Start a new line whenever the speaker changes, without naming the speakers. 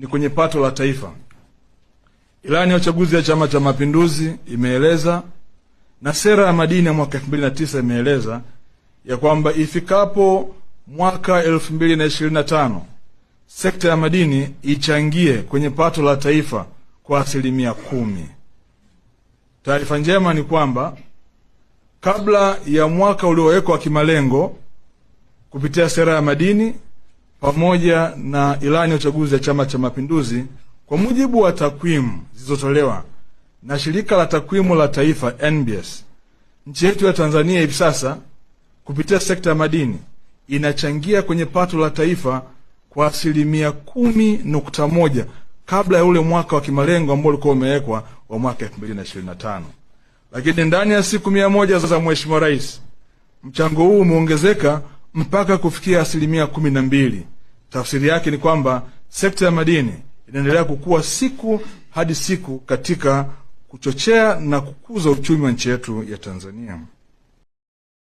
ni kwenye pato la taifa. Ilani ya uchaguzi ya Chama cha Mapinduzi imeeleza na sera ya madini ya mwaka 2009 imeeleza ya kwamba ifikapo mwaka 2025 sekta ya madini ichangie kwenye pato la taifa kwa 10%. Taarifa njema ni kwamba kabla ya mwaka uliowekwa kimalengo kupitia sera ya madini pamoja na ilani ya uchaguzi ya Chama cha Mapinduzi, kwa mujibu wa takwimu zilizotolewa na shirika la takwimu la taifa NBS, nchi yetu ya Tanzania hivi sasa kupitia sekta ya madini inachangia kwenye pato la taifa kwa 10.1 kabla ya ule mwaka wa kimalengo ambao ulikuwa umewekwa wa mwaka 2025. Lakini ndani ya siku 100 za Mheshimiwa Rais, mchango huu umeongezeka mpaka kufikia 12%. Tafsiri yake ni kwamba sekta ya madini inaendelea kukua siku hadi siku katika kuchochea na kukuza uchumi wa nchi yetu ya Tanzania.